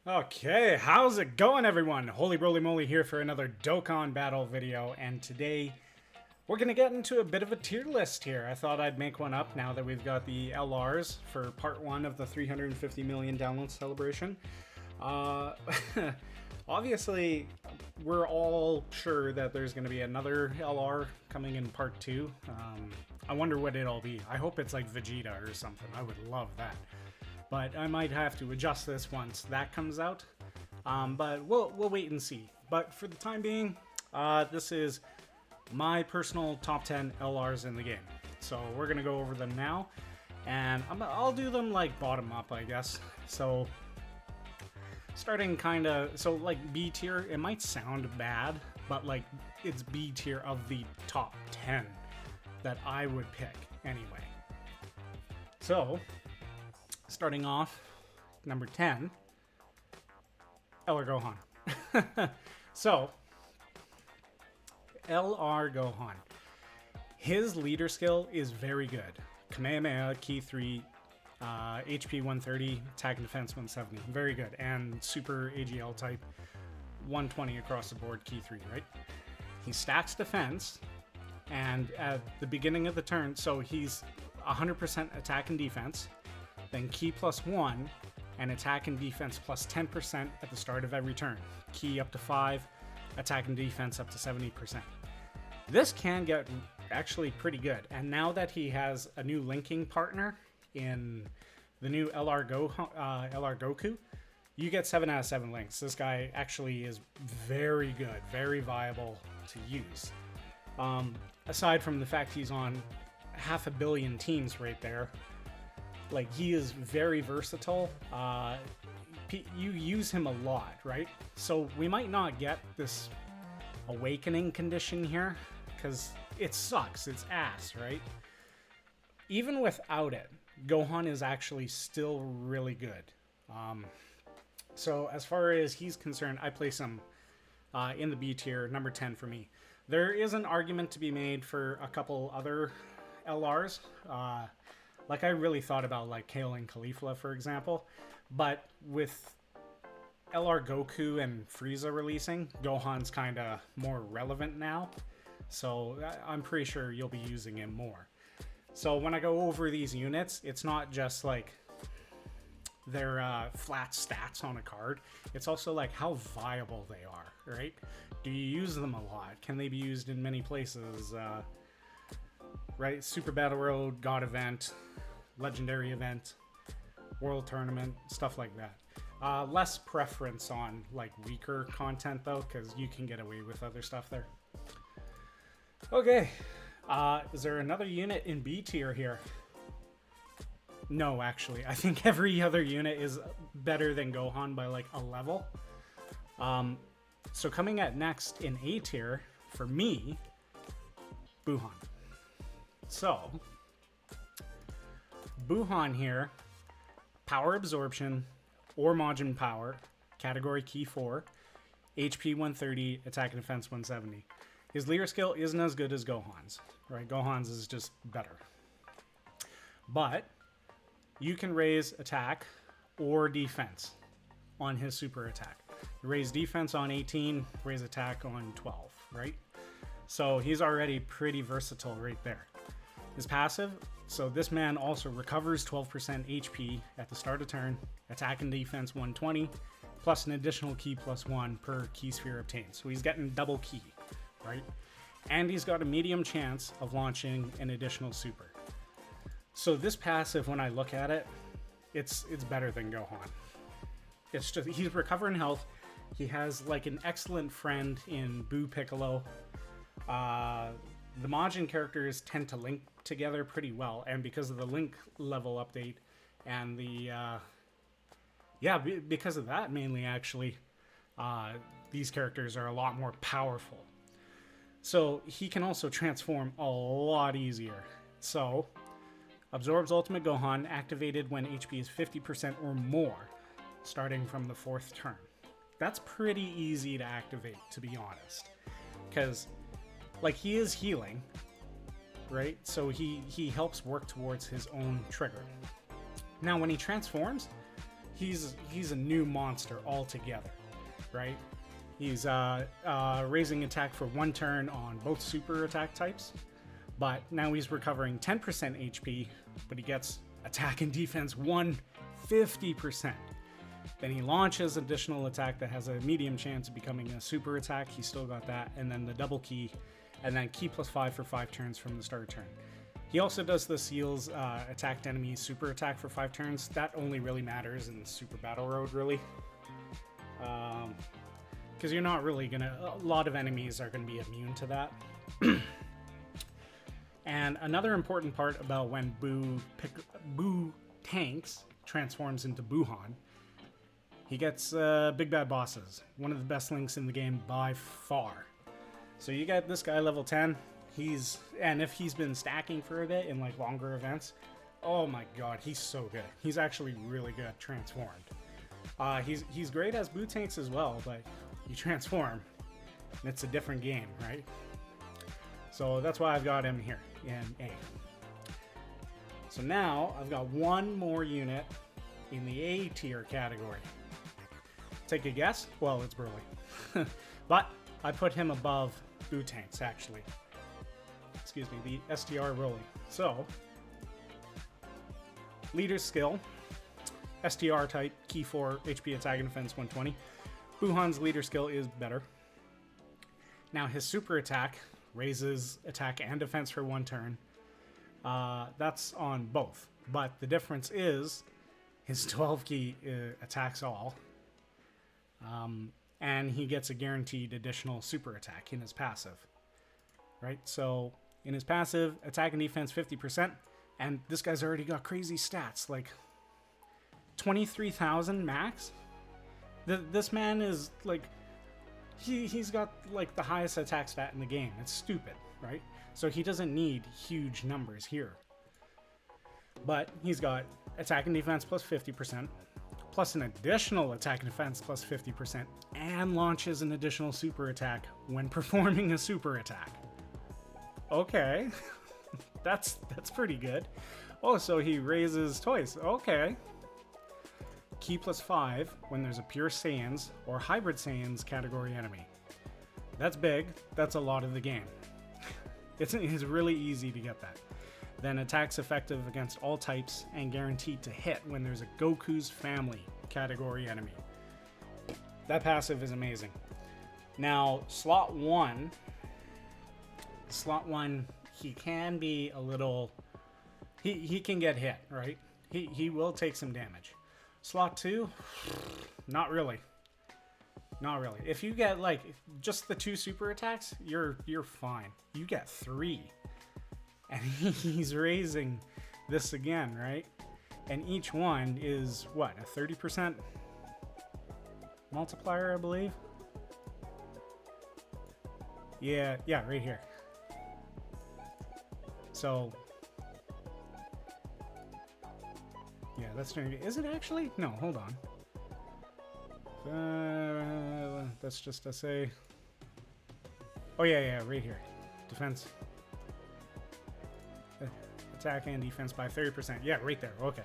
Okay, how's it going, everyone? Holy Broly Moly here for another Dokkan battle video, and today we're gonna get into a bit of a tier list here. I thought I'd make one up now that we've got the LRs for part one of the 350 million download celebration. Obviously, we're all sure that there's gonna be another LR coming in part two. I wonder what it'll be. I hope it's like Vegeta or something. I would love that. But I might have to adjust this once that comes out. But we'll wait and see. But for the time being, this is my personal top 10 LRs in the game. So we're gonna go over them now, and I'll do them like bottom up, I guess. So starting like B tier. It might sound bad, but like it's B tier of the top 10 that I would pick anyway. So starting off, number 10, Eller Gohan. So, Eller Gohan. His leader skill is very good. Kamehameha, Ki 3, HP 130, attack and defense 170. Very good. And super AGL type 120 across the board, Ki 3, right? He stacks defense, and at the beginning of the turn, so he's 100% attack and defense, then Ki +1, and attack and defense plus 10% at the start of every turn. Ki up to 5, attack and defense up to 70%. This can get actually pretty good, and now that he has a new linking partner in the new LR Goku, you get 7 out of 7 links. This guy actually is very good, very viable to use. Aside from the fact he's on 500 million teams right there, like, he is very versatile. You use him a lot, right? So we might not get this awakening condition here, because it sucks. It's ass, right? Even without it, Gohan is actually still really good. So as far as he's concerned, I place him in the B tier, number 10 for me. There is an argument to be made for a couple other LRs. Like, I really thought about, like, Kale and Caulifla, for example. But with LR Goku and Frieza releasing, Gohan's kind of more relevant now. So I'm pretty sure you'll be using him more. So when I go over these units, it's not just, like, their flat stats on a card. It's also, like, how viable they are, right? Do you use them a lot? Can they be used in many places? Right? Super Battle Road, God Event, Legendary Event, World Tournament, stuff like that. Less preference on, like, weaker content, though, because you can get away with other stuff there. Okay. Is there another unit in B tier here? No, actually. I think every other unit is better than Gohan by, like, a level. So coming at next in A tier, for me, Buhan. So, Buhan here, power absorption or Majin power, category Ki 4, HP 130, attack and defense 170. His leader skill isn't as good as Gohan's, right? Gohan's is just better. But you can raise attack or defense on his super attack. You raise defense on 18, raise attack on 12, right? So he's already pretty versatile right there. His passive, so this man also recovers 12% HP at the start of turn, attack and defense 120, plus an additional Ki +1 per Ki sphere obtained. So he's getting double Ki, right? And he's got a medium chance of launching an additional super. So this passive, when I look at it, it's better than Gohan. It's just, he's recovering health. He has, like, an excellent friend in Buu Piccolo. The Majin characters tend to link together pretty well, and because of the link level update and the because of that mainly, actually, these characters are a lot more powerful. So he can also transform a lot easier. So absorbs Ultimate Gohan, activated when HP is 50% or more, starting from the 4th turn. That's pretty easy to activate, to be honest, because, like, he is healing, right? So he helps work towards his own trigger. Now, when he transforms, he's a new monster altogether, right? He's raising attack for 1 turn on both super attack types, but now he's recovering 10% HP, but he gets attack and defense 150%. Then he launches additional attack that has a medium chance of becoming a super attack. He's still got that, and then the double key, and then key +5 for 5 turns from the start of turn. He also does the Seals attacked enemies super attack for 5 turns. That only really matters in Super Battle Road, really. Because you're not really a lot of enemies are gonna be immune to that. And another important part about when Boo tanks transforms into Buhan, he gets big bad bosses. One of the best links in the game by far. So you get this guy level 10. And if he's been stacking for a bit in like longer events, oh my god, he's so good. He's actually really good transformed. He's great as Boo tanks as well, but you transform, and it's a different game, right? So that's why I've got him here in A. So now I've got one more unit in the A tier category. Take a guess? Well, it's Burly. But I put him above Boo tanks, actually. Excuse me, the STR Burly. So, leader's skill, STR type, key 4, HP attack and defense 120. Buhan's leader skill is better. Now his super attack raises attack and defense for 1 turn. That's on both, but the difference is his 12 key attacks all. And he gets a guaranteed additional super attack in his passive. Right? So in his passive, attack and defense 50%, and this guy's already got crazy stats, like 23,000 max. This man is like, he's got like the highest attack stat in the game. It's stupid, right? So he doesn't need huge numbers here. But he's got attack and defense plus 50%, plus an additional attack and defense plus 50%, and launches an additional super attack when performing a super attack. Okay, that's pretty good. Oh, so he raises toys. Okay. Key +5 when there's a pure Saiyans or hybrid Saiyans category enemy. That's big. That's a lot of the game. It's really easy to get that. Then attacks effective against all types and guaranteed to hit when there's a Goku's family category enemy. That passive is amazing. Now, slot 1, he can be a little... He can get hit, right? He will take some damage. Slot 2, not really. Not really. If you get like just the 2 super attacks, you're fine. You get 3. And he's raising this again, right? And each one is what, a 30% multiplier, I believe? Yeah, right here. So yeah, that's is it actually? No, hold on. That's just to say. Oh yeah, right here. Defense. Attack and defense by 30%. Yeah, right there. Okay.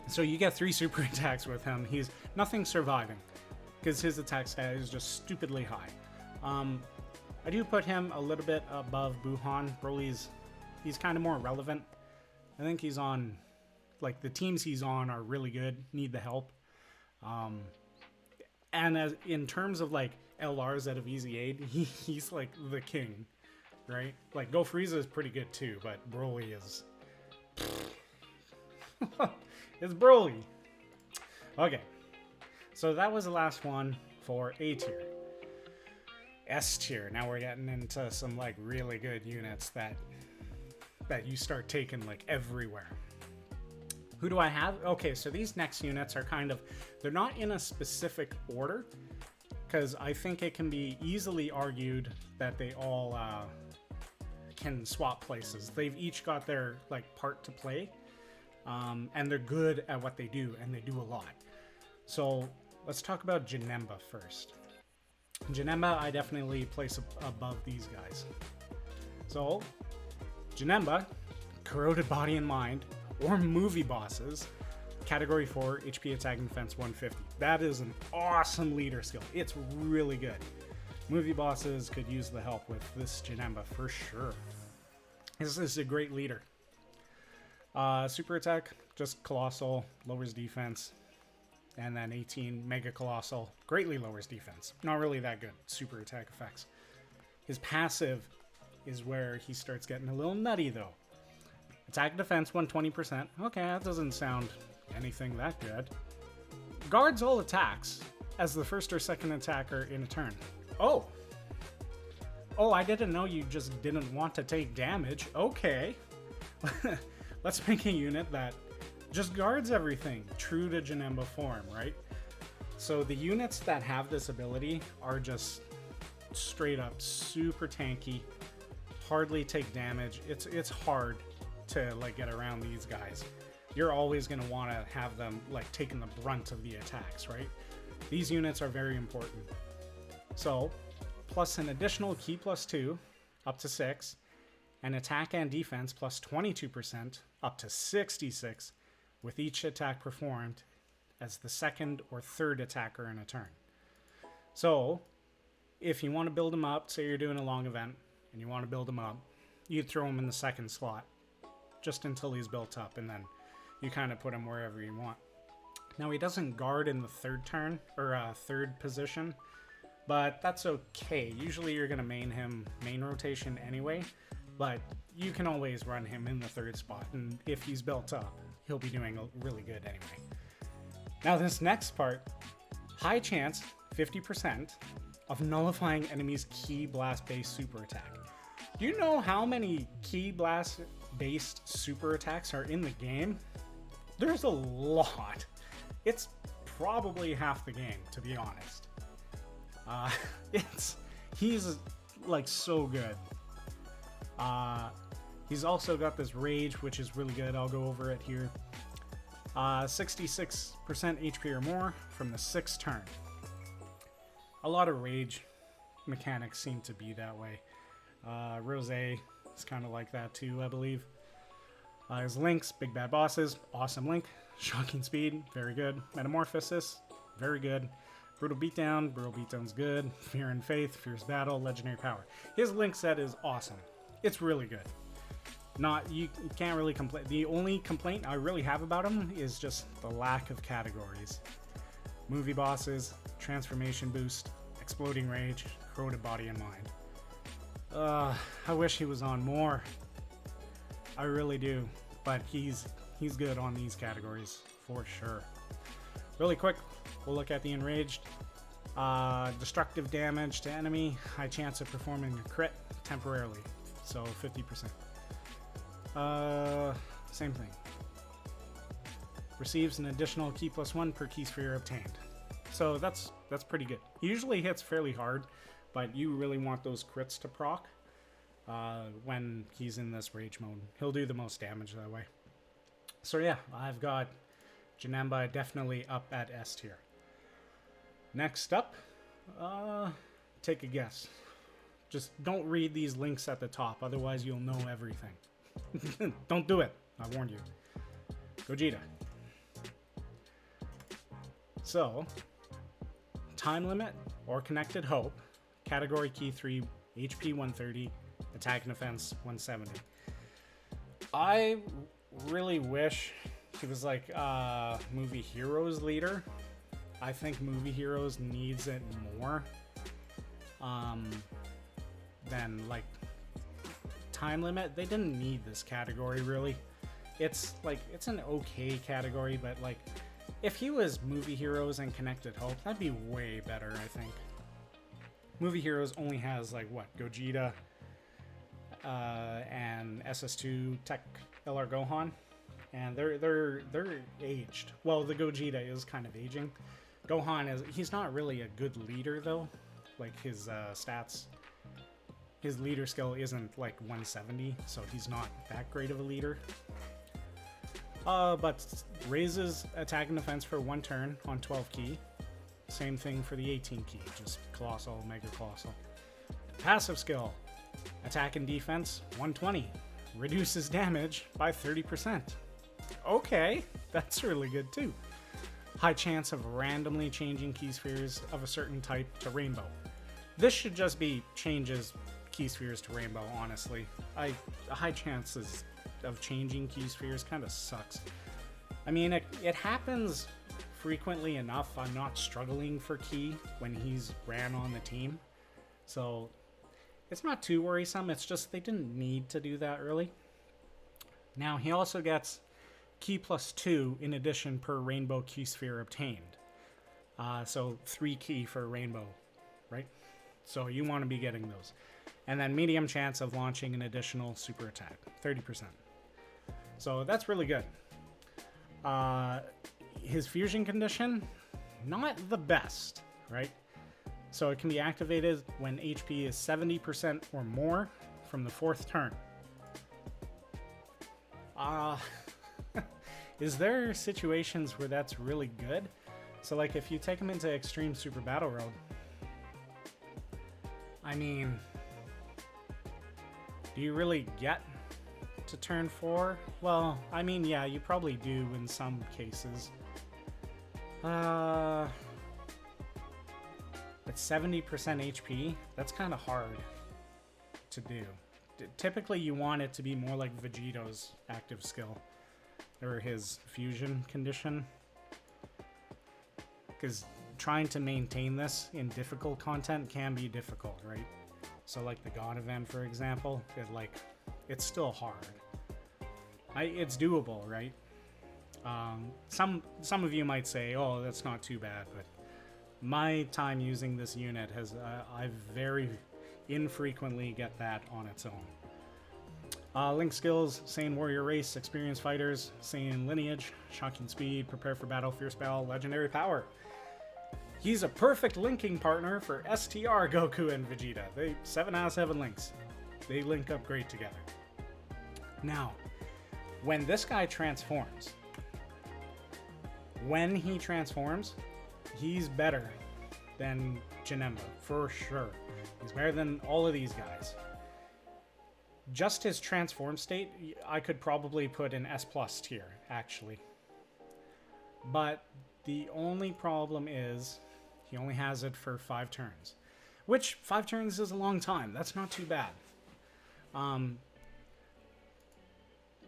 So you get 3 super attacks with him. He's nothing surviving because his attack stat is just stupidly high. I do put him a little bit above Buhan. Broly's, he's kind of more relevant. I think he's on, like the teams he's on are really good, need the help. And as in terms of like LRs out of Easy Aid, he's like the king, right? Like Go Frieza is pretty good too, but Broly is... it's Broly. Okay, so that was the last one for A tier. S tier. Now we're getting into some like really good units that you start taking like everywhere. Who do I have? Okay, so these next units are kind of, they're not in a specific order because I think it can be easily argued that they all can swap places. They've each got their like part to play, and they're good at what they do, and they do a lot. So let's talk about Janemba first. Janemba, I definitely place above these guys. So, Janemba, corroded body and mind, or movie bosses, Category 4, HP attack and defense 150. That is an awesome leader skill. It's really good. Movie bosses could use the help with this Janemba for sure. This is a great leader. Super attack, just colossal, lowers defense. And then 18, mega colossal, greatly lowers defense. Not really that good. Super attack effects. His passive is where he starts getting a little nutty though. Attack defense 120%. Okay, that doesn't sound anything that good. Guards all attacks as the first or second attacker in a turn. Oh, I didn't know you just didn't want to take damage. Okay. Let's make a unit that just guards everything, true to Genemba form, right? So the units that have this ability are just straight up super tanky, hardly take damage. It's hard to like get around these guys. You're always going to want to have them like taking the brunt of the attacks, right? These units are very important. So, plus an additional key +2, up to 6, and attack and defense plus 22%, up to 66, with each attack performed as the second or third attacker in a turn. So, if you want to build him up, say you're doing a long event, and you want to build him up, you'd throw him in the second slot, just until he's built up, and then you kind of put him wherever you want. Now, he doesn't guard in the third turn, or third position, but that's okay. Usually you're going to main rotation anyway, but you can always run him in the third spot, and if he's built up, he'll be doing really good anyway. Now this next part, high chance, 50%, of nullifying enemies' Ki Blast-based super attack. Do you know how many Ki Blast-based super attacks are in the game? There's a lot. It's probably half the game, to be honest. He's like so good. He's also got this rage, which is really good. I'll go over it here. 66% HP or more from the 6th turn. A lot of rage mechanics seem to be that way. Rose is kind of like that too, I believe. His links, big bad bosses, awesome link. Shocking speed, very good. Metamorphosis, very good. Brutal beatdown, brutal beatdown's good. Fear and faith, fierce battle, legendary power. His link set is awesome. It's really good. You can't really complain. The only complaint I really have about him is just the lack of categories. Movie bosses, transformation boost, exploding rage, corroded body and mind. I wish he was on more. I really do, but he's good on these categories for sure. Really quick, we'll look at the enraged. Destructive damage to enemy, high chance of performing a crit temporarily, so 50%. Same thing. Receives an additional Ki +1 per Ki sphere obtained. So that's pretty good. He usually hits fairly hard, but you really want those crits to proc when he's in this rage mode. He'll do the most damage that way. So yeah, I've got Janemba definitely up at S tier. Next up, take a guess. Just don't read these links at the top, otherwise you'll know everything. Don't do it. I warned you. Gogeta. So, time limit or connected hope, category key 3, HP 130, attack and defense 170. I really wish he was like Movie Heroes leader. I think Movie Heroes needs it more than like time limit. They didn't need this category really. It's an okay category, but like if he was Movie Heroes and Connected Hope, that'd be way better, I think. Movie Heroes only has like what, Gogeta and SS2 Tech Eller Gohan, and they're aged. Well, the Gogeta is kind of aging. Gohan he's not really a good leader though. Like his stats, his leader skill isn't like 170, so he's not that great of a leader. But raises attack and defense for 1 turn on 12 key. Same thing for the 18 key, just colossal, mega colossal. Passive skill, attack and defense 120, reduces damage by 30%. Okay, that's really good too. High chance of randomly changing key spheres of a certain type to rainbow. This should just be changes key spheres to rainbow, honestly. High chances of changing key spheres kind of sucks. I mean, it happens frequently enough. I'm not struggling for key when he's ran on the team. So it's not too worrisome. It's just they didn't need to do that early. Now, he also gets key +2 in addition per rainbow key sphere obtained. So 3 key for rainbow, right? So you want to be getting those. And then medium chance of launching an additional super attack, 30%. So that's really good. His fusion condition, not the best, right? So it can be activated when HP is 70% or more from the 4th turn. Is there situations where that's really good? So like if you take him into Extreme Super Battle Road, I mean, do you really get to turn 4? Well, I mean, yeah, you probably do in some cases. But 70% HP, that's kind of hard to do. Typically, you want it to be more like Vegito's active skill, or his fusion condition. Because trying to maintain this in difficult content can be difficult, right? So like the God event, for example, it's still hard. It's doable, right? Some of you might say, oh, that's not too bad, but my time using this unit has, I very infrequently get that on its own. Link skills, Saiyan Warrior Race, Experienced Fighters, Saiyan Lineage, Shocking Speed, Prepare for Battle, Fierce Battle, Legendary Power. He's a perfect linking partner for STR Goku and Vegeta. 7 out of 7 links. They link up great together. Now, when this guy transforms, he's better than Janemba, for sure. He's better than all of these guys. Just his transform state, I could probably put in S+ tier, actually. But the only problem is he only has it for 5 turns. Which, 5 turns is a long time. That's not too bad.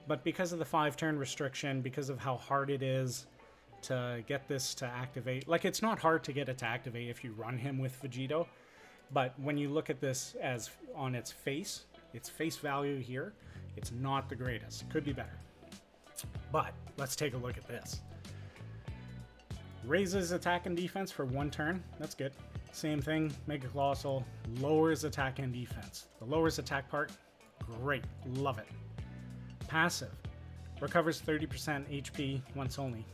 But because of the 5-turn restriction, because of how hard it is to get this to activate, like, it's not hard to get it to activate if you run him with Vegito, but when you look at this as on its face value here, it's not the greatest. Could be better. But let's take a look at this. Raises attack and defense for 1 turn. That's good. Same thing, Mega Colossal lowers attack and defense. The lowers attack part, great, love it. Passive, recovers 30% HP once only.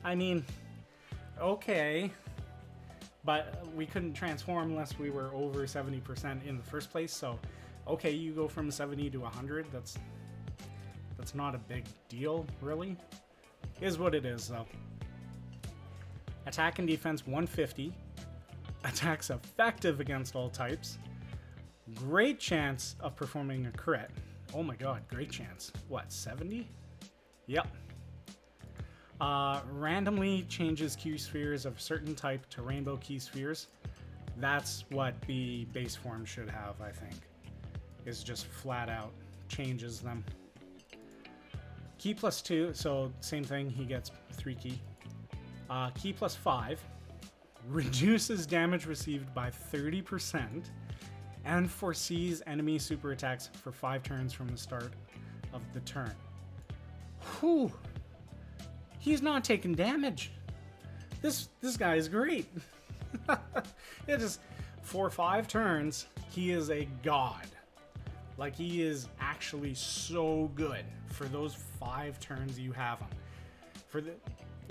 I mean, okay, but we couldn't transform unless we were over 70% in the first place, so okay, you go from 70 to 100, that's not a big deal, really. Is what it is, though. Attack and defense 150. Attacks effective against all types. Great chance of performing a crit. Oh my god, great chance. What, 70? Yep. Randomly changes key spheres of a certain type to rainbow key spheres. That's what the base form should have, I think. Is just flat out changes them. Key +2, so same thing, he gets 3 key. Key +5, reduces damage received by 30% and foresees enemy super attacks for 5 turns from the start of the turn. Whew! He's not taking damage. This guy is great. It is for 5 turns, he is a god. Like, he is actually so good for those 5 turns you have him.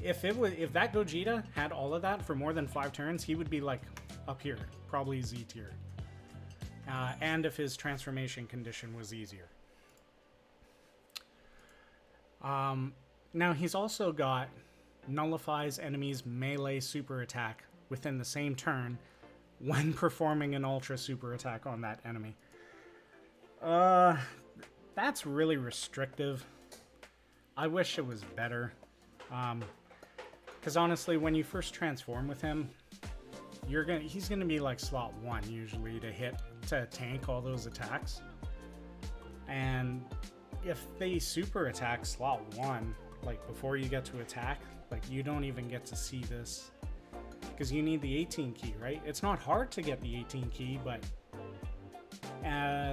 If that Gogeta had all of that for more than 5 turns, he would be like up here, probably Z tier. And if his transformation condition was easier. Now he's also got nullifies enemies' melee super attack within the same turn when performing an ultra super attack on that enemy. That's really restrictive. I wish it was better. Because honestly, when you first transform with him, he's gonna be like slot 1 usually to tank all those attacks. And if they super attack slot 1, like before you get to attack, like you don't even get to see this because you need the 18 key, right? It's not hard to get the 18 key, but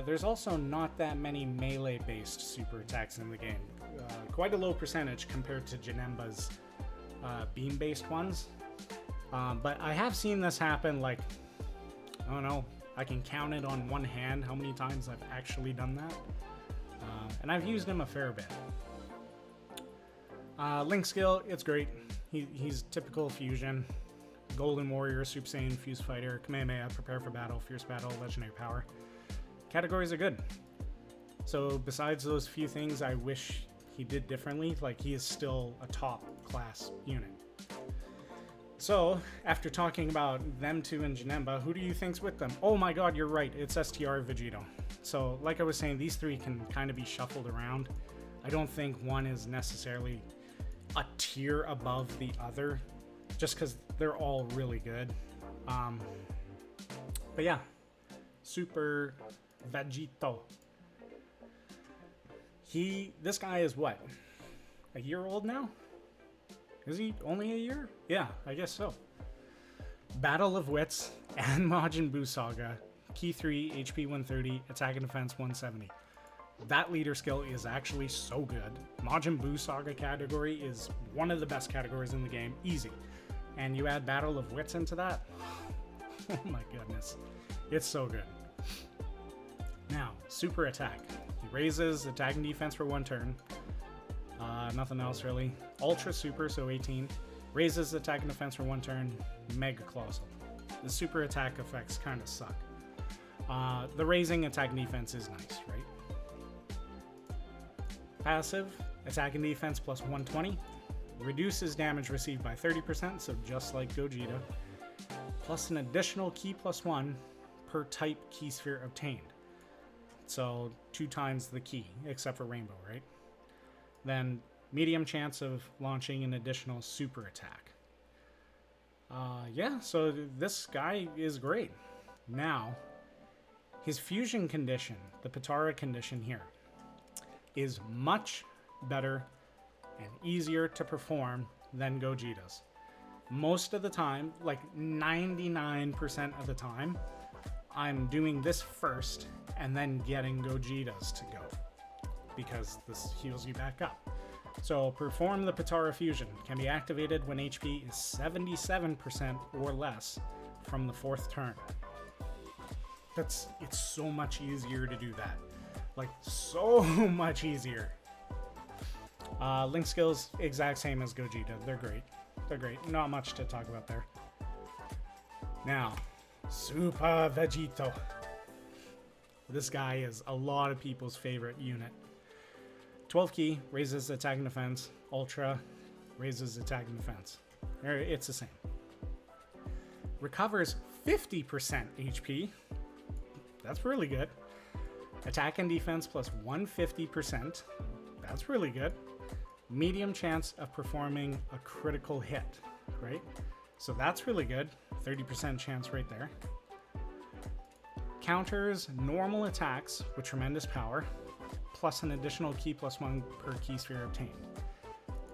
there's also not that many melee based super attacks in the game. Quite a low percentage compared to Janemba's beam based ones. But I have seen this happen, like, I don't know, I can count it on one hand how many times I've actually done that. And I've used him a fair bit. Link skill, it's great. He's typical fusion. Golden Warrior, Super Saiyan, Fuse Fighter, Kamehameha, Prepare for Battle, Fierce Battle, Legendary Power. Categories are good. So besides those few things I wish he did differently, like he is still a top class unit. So, after talking about them two and Genemba, who do you think's with them? Oh my god, you're right, it's Str Vegito. So, like I was saying, these three can kind of be shuffled around. I don't think one is necessarily a tier above the other, just because they're all really good. But yeah, Super Vegito. This guy is what? A year old now? Is he only a year? Yeah, I guess so. Battle of Wits and Majin Buu Saga. Key 3, HP 130, Attack and Defense 170. That leader skill is actually so good. Majin Buu Saga category is one of the best categories in the game. Easy. And you add Battle of Wits into that? Oh my goodness. It's so good. Now, Super Attack. He raises Attack and Defense for 1 turn. Nothing else really. Ultra Super, so 18. Raises Attack and Defense for 1 turn. Mega Colossal. The Super Attack effects kind of suck. The raising Attack and Defense is nice, right? Passive, Attack and Defense plus 120. Reduces damage received by 30%, so just like Gogeta. Plus an additional key plus 1 per type key sphere obtained. So 2 times the key, except for Rainbow, right? Then medium chance of launching an additional super attack. Yeah, so this guy is great. Now, his fusion condition, the Potara condition here, is much better and easier to perform than Gogeta's. Most of the time, like 99% of the time, I'm doing this first and then getting Gogeta's to go, because this heals you back up. So perform the Potara fusion. Can be activated when HP is 77% or less from the 4th turn. It's so much easier to do that. Like, so much easier. Link skills, exact same as Gogeta. They're great. They're great. Not much to talk about there. Now, Super Vegito. This guy is a lot of people's favorite unit. 12 key, raises attack and defense. Ultra, raises attack and defense. It's the same. Recovers 50% HP. That's really good. Attack and defense plus 150%. That's really good. Medium chance of performing a critical hit, right? So that's really good. 30% chance right there. Counters normal attacks with tremendous power, plus an additional key plus 1 per key sphere obtained.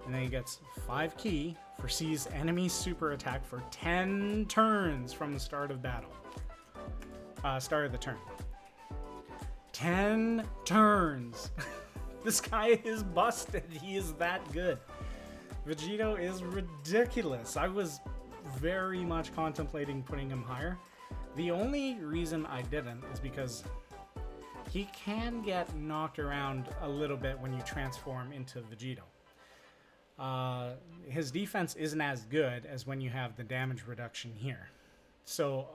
And then he gets 5 key for sees enemy super attack for 10 turns from the start of battle. Start of the turn. 10 turns! This guy is busted. He is that good. Vegito is ridiculous. I was very much contemplating putting him higher. The only reason I didn't is because he can get knocked around a little bit when you transform into Vegito. His defense isn't as good as when you have the damage reduction here. So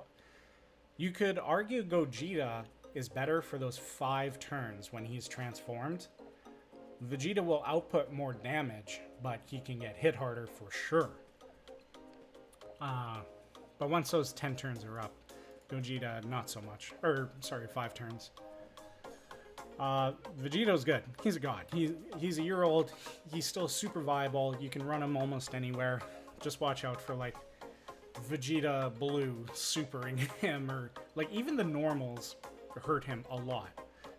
you could argue Gogeta is better for those 5 turns when he's transformed. Vegeta will output more damage, but he can get hit harder for sure. But once those 10 turns are up, Gogeta not so much. Or, sorry, 5 turns. Vegito's good. He's a god. He's a year old. He's still super viable. You can run him almost anywhere. Just watch out for like Vegeta Blue supering him, or like even the normals hurt him a lot.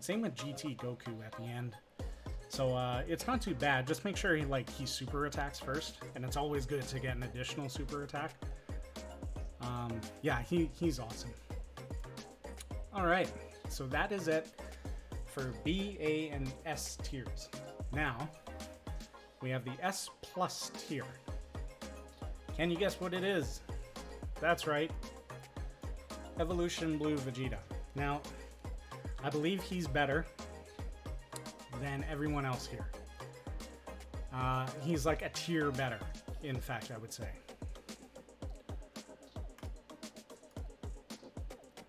Same with GT Goku at the end. So it's not too bad. Just make sure he super attacks first, and it's always good to get an additional super attack. Yeah, he's awesome. All right, so that is it for B, A, and S tiers. Now we have the S plus tier. Can you guess what it is? That's right, Evolution Blue Vegeta. Now, I believe he's better than everyone else here. He's like a tier better, in fact, I would say.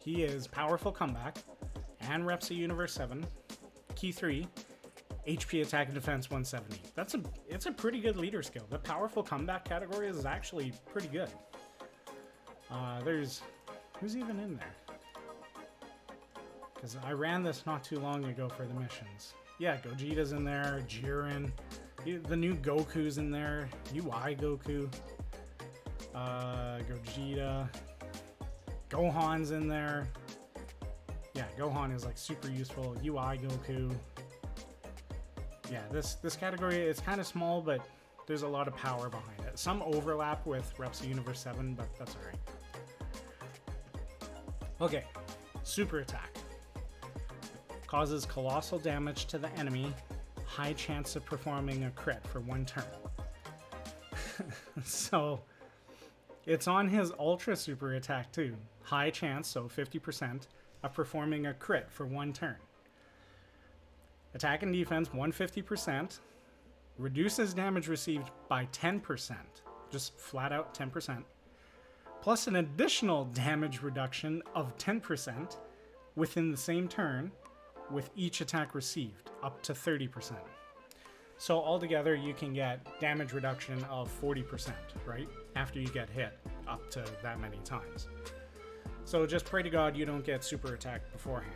He is Powerful Comeback and Reps of Universe 7, Key 3, HP Attack and Defense 170. It's a pretty good leader skill. The Powerful Comeback category is actually pretty good. Who's even in there? Because I ran this not too long ago for the missions. Yeah, Gogeta's in there, Jiren, the new Goku's in there, UI Goku, Gogeta, Gohan's in there. Yeah, Gohan is like super useful, UI Goku. Yeah, this category is kind of small, but there's a lot of power behind it. Some overlap with Reps of Universe 7, but that's alright. Okay, Super Attack. Causes colossal damage to the enemy, high chance of performing a crit for 1 turn. So, it's on his Ultra Super Attack too. High chance, so 50%, of performing a crit for 1 turn. Attack and defense 150%, reduces damage received by 10%, just flat out 10%, plus an additional damage reduction of 10% within the same turn with each attack received, up to 30%. So altogether you can get damage reduction of 40%, right? After you get hit up to that many times. So just pray to God you don't get super attacked beforehand.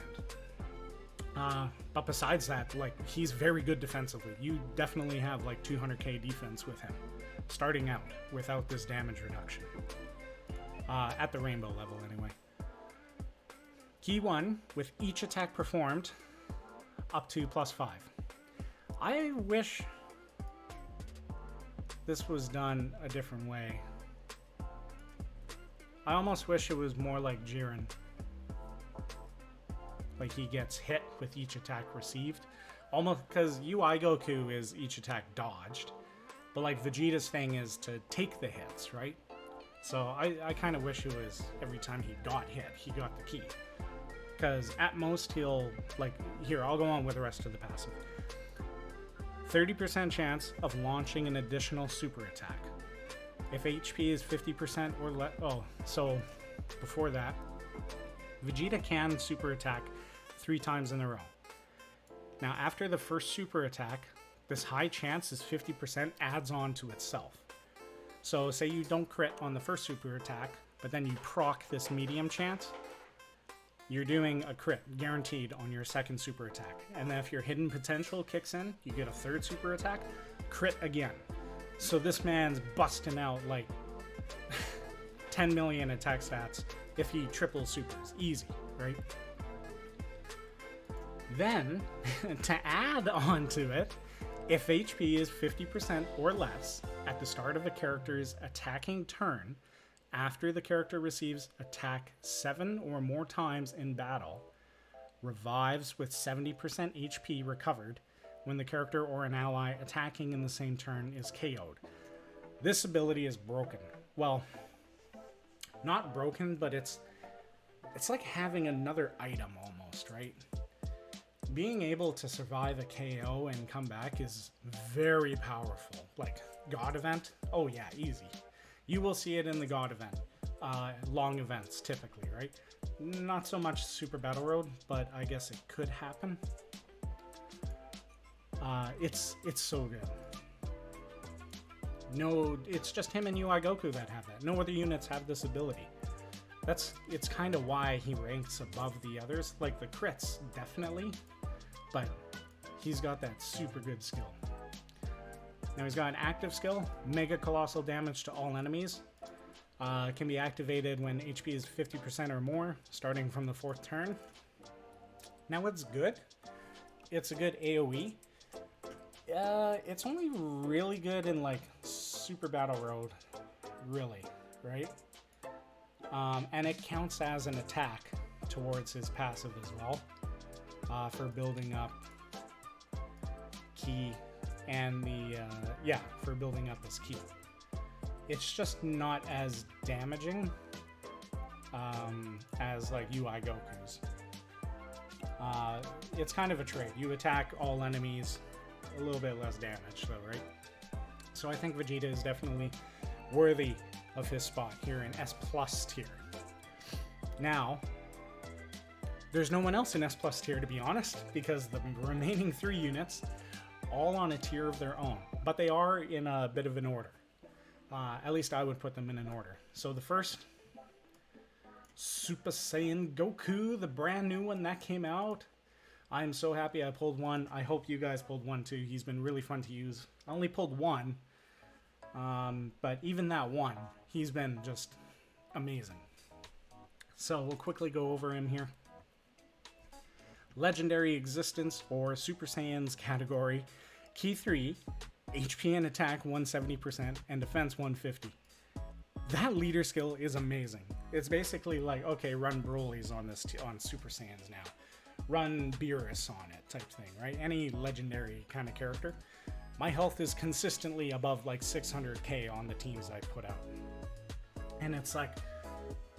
But besides that, like, he's very good defensively. You definitely have like 200k defense with him, starting out without this damage reduction. At the rainbow level anyway. Key 1, with each attack performed, up to +5. I wish this was done a different way. I almost wish it was more like Jiren. Like he gets hit with each attack received. Almost, because UI Goku is each attack dodged. But like Vegeta's thing is to take the hits, right? So I kind of wish it was every time he got hit, he got the key. Because at most he'll, like, here, I'll go on with the rest of the passive. 30% chance of launching an additional super attack. If HP is 50% or less, so before that, Vegeta can super attack 3 times in a row. Now after the first super attack, this high chance is 50% adds on to itself. So say you don't crit on the first super attack, but then you proc this medium chance, you're doing a crit guaranteed on your second super attack. And then if your hidden potential kicks in, you get a third super attack, crit again. So this man's busting out like 10 million attack stats if he triple supers. Easy, right? Then, to add on to it, if HP is 50% or less at the start of a character's attacking turn, after the character receives attack 7 or more times in battle, revives with 70% HP recovered when the character or an ally attacking in the same turn is KO'd. This ability is broken. Well, not broken, but it's like having another item almost, right? Being able to survive a KO and come back is very powerful. Like God event, oh yeah, easy. You will see it in the God event, long events typically, right? Not so much Super Battle Road, but I guess it could happen. It's so good. No, it's just him and UI Goku that have that. No other units have this ability. It's kind of why he ranks above the others. Like the crits, definitely. but he's got that super good skill. Now he's got an active skill, Mega Colossal Damage to all enemies. Can be activated when HP is 50% or more, starting from the 4th turn. Now what's good? It's a good AoE. It's only really good in like Super Battle Road, really, right? And it counts as an attack towards his passive as well, for building up ki and for building up his ki. It's just not as damaging as like UI Goku's. It's kind of a trade. You attack all enemies, a little bit less damage though, right? So I think Vegeta is definitely worthy of his spot here in S+ tier. Now, there's no one else in S+ tier, to be honest, because the remaining 3 units all on a tier of their own, but they are in a bit of an order. At least I would put them in an order. So the first, Super Saiyan Goku, the brand new one that came out. I'm so happy I pulled one. I hope you guys pulled one too. He's been really fun to use. I only pulled one, but even that one, he's been just amazing. So we'll quickly go over him here. Legendary Existence or Super Saiyans category, Ki 3, HP and attack 170% and defense 150. That leader skill is amazing. It's basically like, okay, run Broly's on this on Super Saiyans now. Run Beerus on it type thing, right? Any legendary kind of character. My health is consistently above like 600k on the teams I put out. And it's like,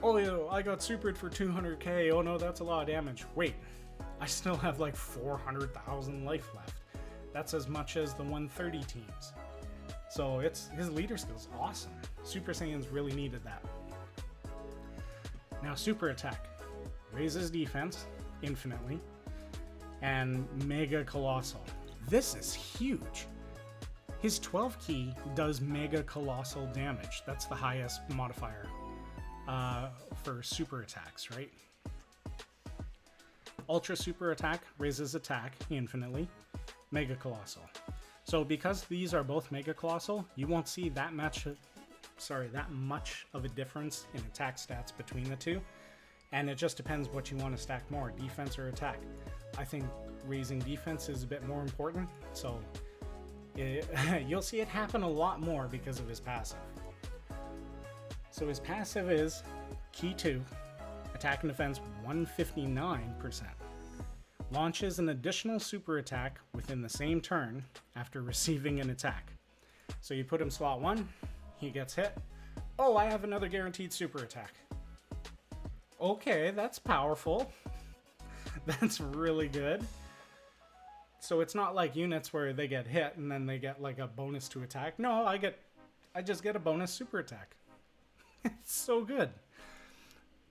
oh, yo, I got supered for 200k. Oh no, that's a lot of damage. Wait, I still have like 400,000 life left. That's as much as the 130 teams. So his leader skill is awesome. Super Saiyans really needed that. Now super attack raises defense infinitely and Mega Colossal. This is huge. His 12 ki does Mega Colossal damage. That's the highest modifier for super attacks, right? Ultra Super Attack raises attack infinitely. Mega Colossal. So because these are both Mega Colossal, you won't see that much of a difference in attack stats between the two. And it just depends what you want to stack more, defense or attack. I think raising defense is a bit more important, so you'll see it happen a lot more because of his passive. So his passive is Ki 2, attack and defense 159%. Launches an additional super attack within the same turn after receiving an attack. So you put him slot 1, he gets hit. Oh, I have another guaranteed super attack. Okay, that's powerful. That's really good. So it's not like units where they get hit and then they get like a bonus to attack. No, I just get a bonus super attack. It's so good.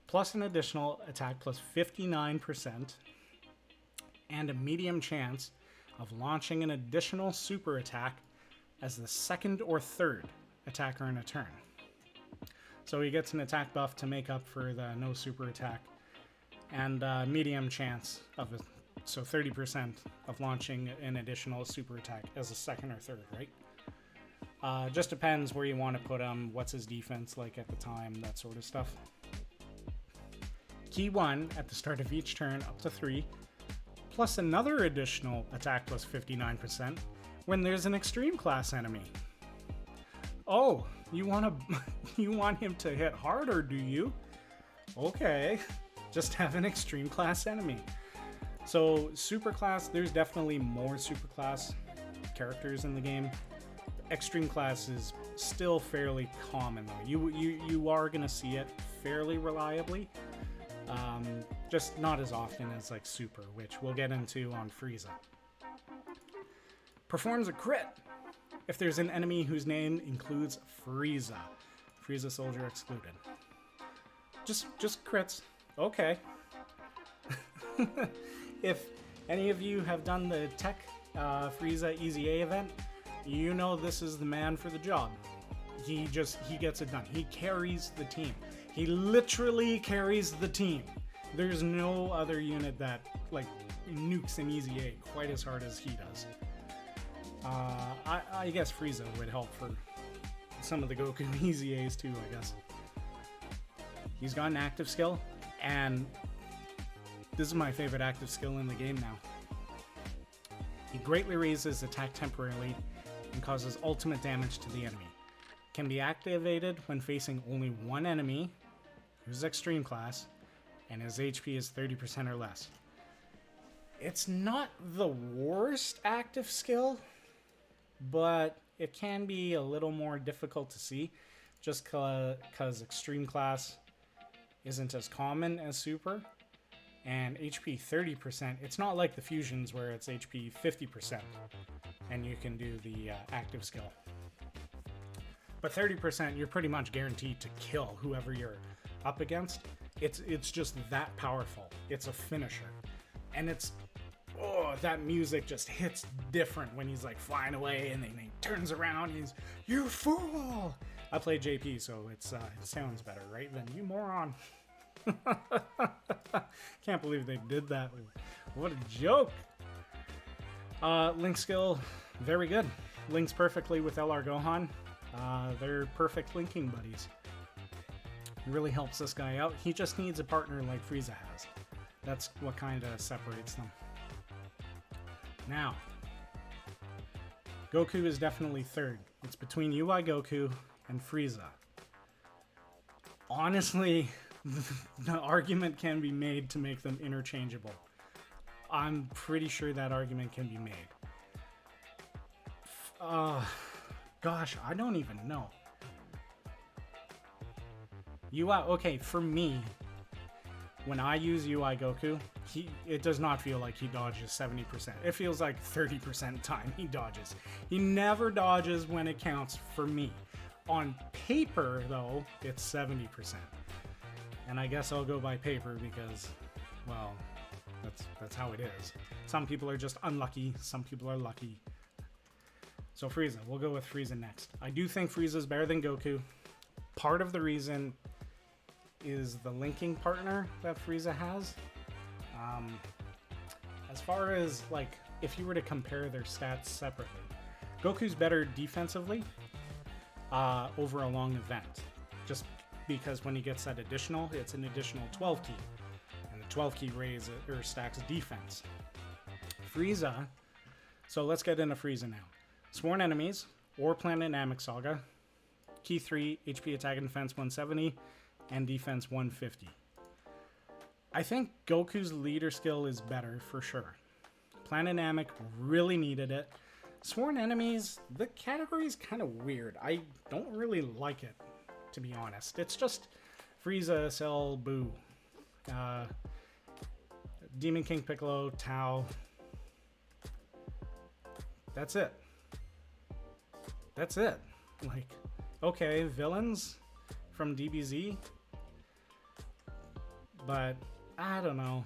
Plus an additional attack plus 59%. And a medium chance of launching an additional super attack as the 2nd or 3rd attacker in a turn. So he gets an attack buff to make up for the no super attack, and medium chance of so 30% of launching an additional super attack as a 2nd or 3rd, right? Just depends where you want to put him, what's his defense like at the time, that sort of stuff. Ki 1 at the start of each turn up to 3. Plus another additional attack plus 59% when there's an extreme class enemy. Oh, you want him to hit harder, do you? Okay, just have an extreme class enemy. So super class, there's definitely more super class characters in the game. Extreme class is still fairly common though. You are gonna see it fairly reliably. Just not as often as like super, which we'll get into on Frieza. Performs a crit if there's an enemy whose name includes Frieza. Frieza soldier excluded. Just crits. Okay. If any of you have done the Tech Frieza Easy A event, you know this is the man for the job. He gets it done. He carries the team. He literally carries the team. There's no other unit that like nukes an Easy A quite as hard as he does. I guess Frieza would help for some of the Goku Easy A's too, I guess. He's got an active skill, and this is my favorite active skill in the game now. He greatly raises attack temporarily and causes ultimate damage to the enemy. Can be activated when facing only one enemy who's extreme class and his HP is 30% or less. It's not the worst active skill, but it can be a little more difficult to see just because extreme class isn't as common as super. And HP 30%, it's not like the fusions where it's HP 50% and you can do the active skill. But 30%, you're pretty much guaranteed to kill whoever you're up against. It's just that powerful. It's a finisher. And it's, oh, that music just hits different when he's like flying away and then he turns around and he's, "You fool!" I play JP, so it sounds better, right? Than "you moron." Can't believe they did that. What a joke. Link skill, very good. Links perfectly with Eller Gohan. They're perfect linking buddies. Really helps this guy out. He just needs a partner like Frieza has. That's what kind of separates them. Now, Goku is definitely third. It's between UI Goku and Frieza. Honestly, the argument can be made to make them interchangeable. I'm pretty sure that argument can be made. Gosh, I don't even know. UI, okay, for me, when I use UI Goku, it does not feel like he dodges 70%. It feels like 30% time he dodges. He never dodges when it counts for me. On paper, though, it's 70%. And I guess I'll go by paper because, well, that's how it is. Some people are just unlucky, some people are lucky. So Frieza, we'll go with Frieza next. I do think Frieza's better than Goku. Part of the reason is the linking partner that Frieza has. As far as, like, if you were to compare their stats separately, Goku's better defensively over a long event. Just because when he gets that additional, it's an additional 12 key. And the 12 key raises or stacks defense. Frieza, so let's get into Frieza now. Sworn enemies or Planet Namek Saga. Key 3, HP attack and defense 170 and defense 150. I think Goku's leader skill is better for sure. Planet Namek really needed it. Sworn enemies, the category is kind of weird. I don't really like it, to be honest. It's just Frieza, Cell, Boo, Demon King Piccolo, Tao. That's it. That's it. Like, okay, villains from DBZ, but I don't know.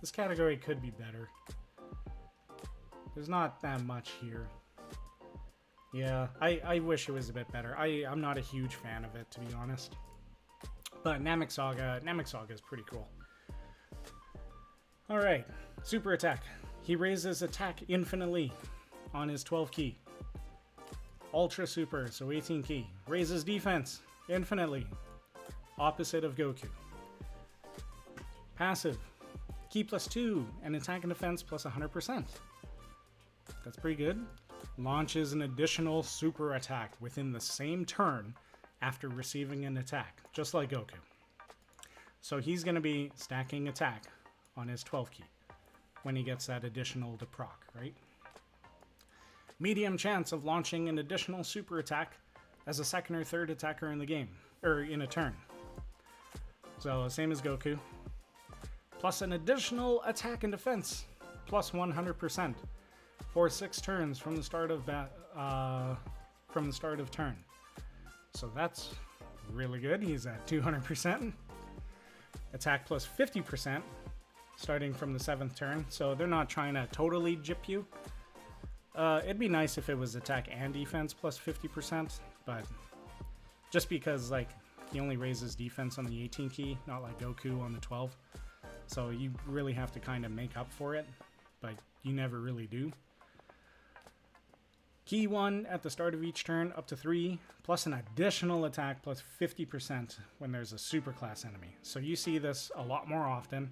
This category could be better. There's not that much here. Yeah, I wish it was a bit better. I'm not a huge fan of it, to be honest. But Namek Saga is pretty cool. Alright, super attack. He raises attack infinitely on his 12 key. Ultra super, so 18 key. Raises defense infinitely. Opposite of Goku. Passive. Key +2 and attack and defense plus 100%. That's pretty good. Launches an additional super attack within the same turn after receiving an attack, just like Goku. So he's going to be stacking attack on his 12 key when he gets that additional to proc, right? Medium chance of launching an additional super attack as a second or third attacker in the game, or in a turn. So same as Goku. Plus an additional attack and defense, plus 100%. For 6 turns from the start of turn. So that's really good. He's at 200%. Attack plus 50% starting from the 7th turn. So they're not trying to totally gyp you. It'd be nice if it was attack and defense plus 50%, but just because like he only raises defense on the 18 key, not like Goku on the 12. So you really have to kind of make up for it. but you never really do. Key 1 at the start of each turn, up to 3, plus an additional attack plus 50% when there's a superclass enemy. So you see this a lot more often.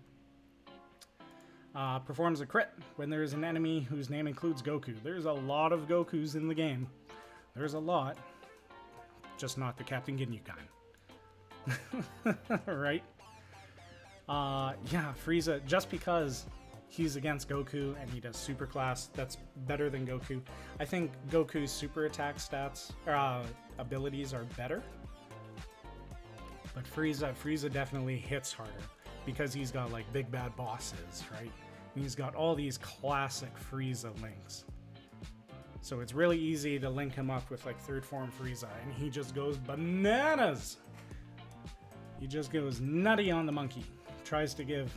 Performs a crit when there's an enemy whose name includes Goku. There's a lot of Gokus in the game. There's a lot. Just not the Captain Ginyu kind. Right? Yeah, Frieza, just because he's against Goku and he does superclass, that's better than Goku. I think Goku's super attack stats, abilities are better. But Frieza definitely hits harder because he's got like big bad bosses, right? And he's got all these classic Frieza links. So it's really easy to link him up with like third form Frieza, and he just goes bananas. He just goes nutty on the monkey. Tries to give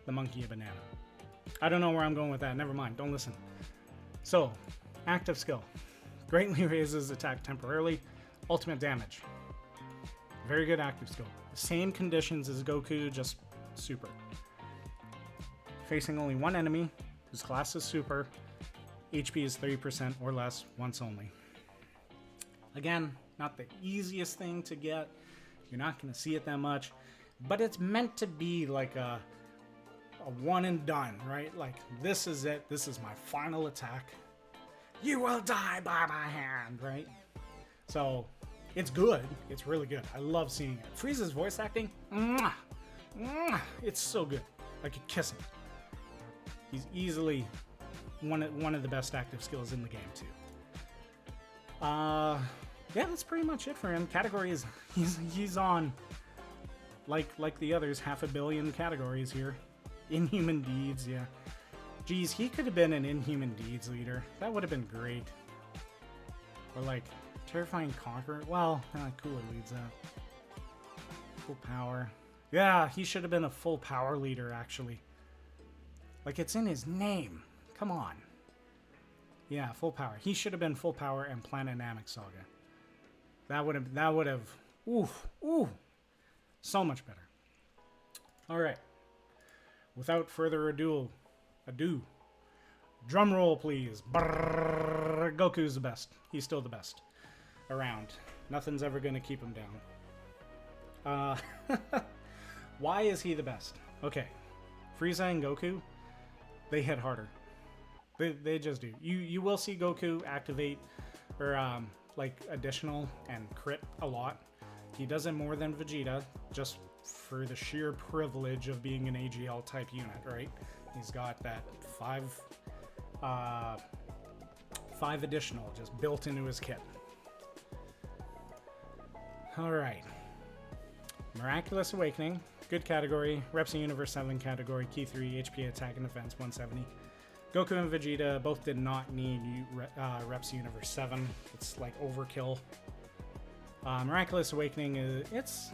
the monkey a banana. I don't know where I'm going with that. Never mind. Don't listen. So, active skill. Greatly raises attack temporarily. Ultimate damage. Very good active skill. Same conditions as Goku, just super. Facing only one enemy, whose class is super. HP is 30% or less once only. Again, not the easiest thing to get. You're not going to see it that much. But it's meant to be like a one and done, right? Like, this is it. This is my final attack. You will die by my hand, right? So, it's good. It's really good. I love seeing it. Frieza's voice acting, mwah, mwah, it's so good. I could kiss him. He's easily one of the best active skills in the game, too. Yeah, that's pretty much it for him. Categories, he's on, like the others, 500 million categories here. Inhuman Deeds, yeah. Geez, he could have been an Inhuman Deeds leader. That would have been great. Or like, Terrifying Conqueror. Well, Cooler leads that. Full Power. Yeah, he should have been a full power leader, actually. Like, it's in his name. Come on. Yeah, full power. He should have been full power and Planet Namek Saga. That would have, ooh, so much better. All right. Without further ado, drum roll, please. Brrr, Goku's the best. He's still the best around. Nothing's ever going to keep him down. Why is he the best? Okay. Frieza and Goku, they hit harder. They just do. You will see Goku activate or like additional and crit a lot. He does it more than Vegeta, just for the sheer privilege of being an AGL type unit, right? He's got that five additional just built into his kit. All right. Miraculous Awakening, good category. Reps in Universe 7 category, Key 3, HP, Attack, and Defense 170. Goku and Vegeta both did not need Reps Universe 7. It's like overkill. Miraculous Awakening, it's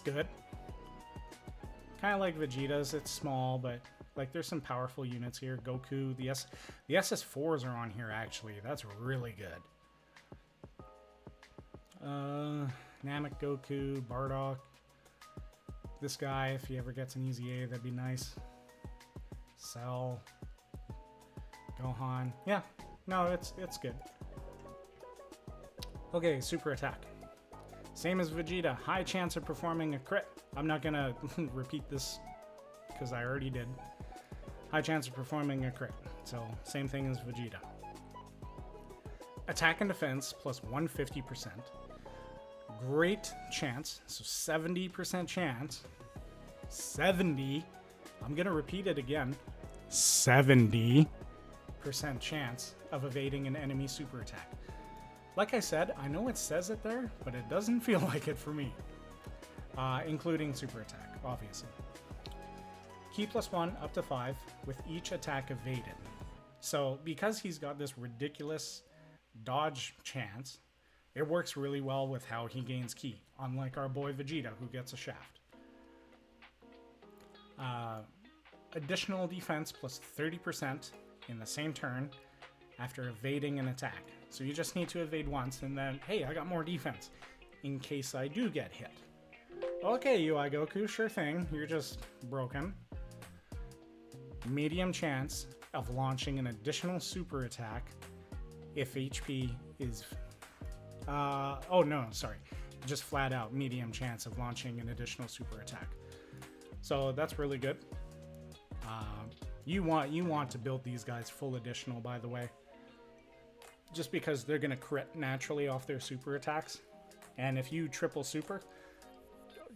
good. Kind of like Vegeta's. It's small, but like there's some powerful units here. Goku, the SS4s are on here actually. That's really good. Namek, Goku, Bardock. This guy, if he ever gets an easy A, that'd be nice. Cell, Gohan. Yeah, no, it's good. Okay, super attack. Same as Vegeta, high chance of performing a crit. I'm not gonna repeat this because I already did. High chance of performing a crit. So same thing as Vegeta. Attack and defense plus 150%. Great chance, so 70% chance. 70. I'm gonna repeat it again. 70% chance of evading an enemy super attack. Like I said, I know it says it there, but it doesn't feel like it for me. Including super attack, obviously. Key plus 1 up to 5 with each attack evaded. So because he's got this ridiculous dodge chance, it works really well with how he gains ki, unlike our boy Vegeta who gets a shaft. Additional defense plus 30% in the same turn after evading an attack. So you just need to evade once and then, hey, I got more defense in case I do get hit. Okay, UI Goku, sure thing. You're just broken. medium chance of launching an additional super attack if HP is... oh no, sorry. Just flat out medium chance of launching an additional super attack. So that's really good. You want to build these guys full additional, by the way. Just because they're going to crit naturally off their super attacks. And if you triple super,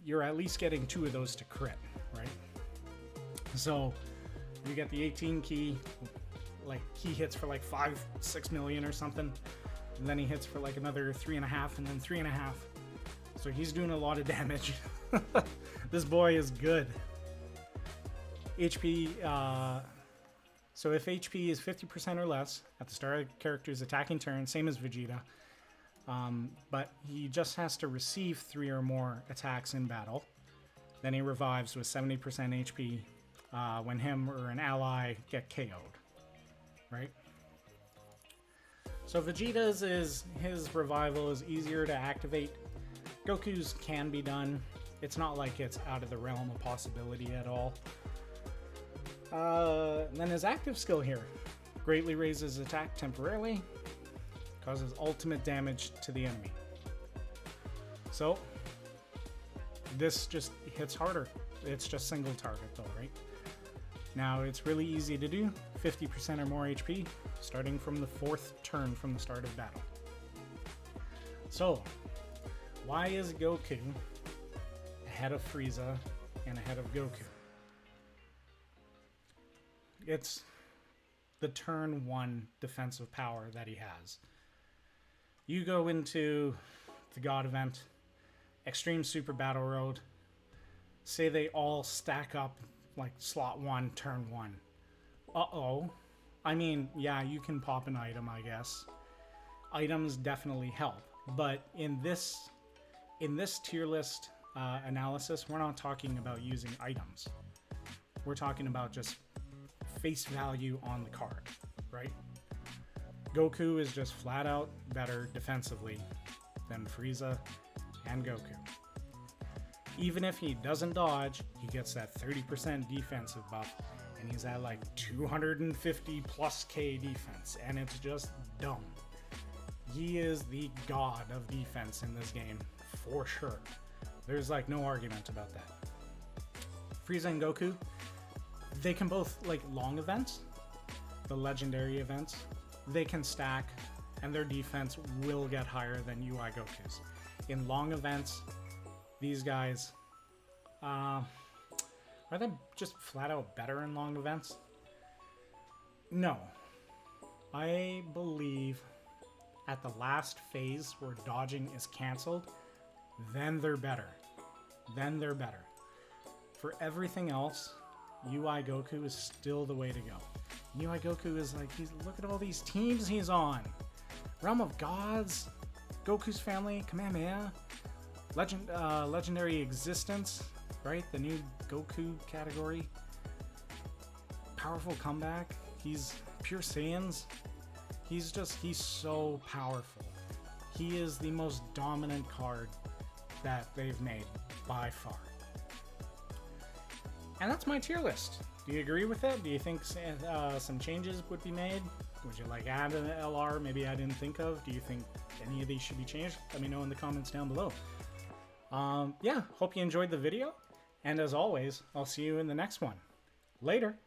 you're at least getting 2 of those to crit, right? So you get the 18 key, like he hits for like 5-6 million or something. And then he hits for like another 3.5 and then 3.5. So he's doing a lot of damage. This boy is good. HP, so if HP is 50% or less at the start of the character's attacking turn, same as Vegeta, but he just has to receive 3 or more attacks in battle. Then he revives with 70% HP when him or an ally get KO'd, right? So Vegeta's his revival is easier to activate. Goku's can be done. It's not like it's out of the realm of possibility at all. Then his active skill here greatly raises attack temporarily, causes ultimate damage to the enemy. So this just hits harder. It's just single target though, right? Now it's really easy to do, 50% or more HP, starting from the 4th turn from the start of battle. So why is Goku ahead of Frieza and ahead of Goku? It's the turn 1 defensive power that he has. You go into the God event, Extreme Super Battle Road, say they all stack up like slot 1, turn 1. Uh-oh. I mean, yeah, you can pop an item, I guess. Items definitely help. But in this tier list analysis, we're not talking about using items. We're talking about just face value on the card, right? Goku is just flat out better defensively than Frieza and Goku. Even if he doesn't dodge, he gets that 30% defensive buff, and he's at like 250 plus K defense, and it's just dumb. He is the god of defense in this game, for sure. There's like no argument about that. Frieza and Goku, they can both, like long events, the legendary events, they can stack, and their defense will get higher than UI Goku's. In long events, these guys, are they just flat out better in long events? No. I believe at the last phase where dodging is canceled, then they're better. Then they're better. For everything else, UI Goku is still the way to go. UI Goku is like, look at all these teams he's on. Realm of Gods, Goku's Family, Kamehameha, Legendary Existence, right? The new Goku category. Powerful Comeback. He's Pure Saiyans. He's so powerful. He is the most dominant card that they've made by far. And that's my tier list. Do you agree with it? Do you think some changes would be made? Would you like add an LR maybe I didn't think of? Do you think any of these should be changed? Let me know in the comments down below. Yeah, hope you enjoyed the video. And as always, I'll see you in the next one. Later.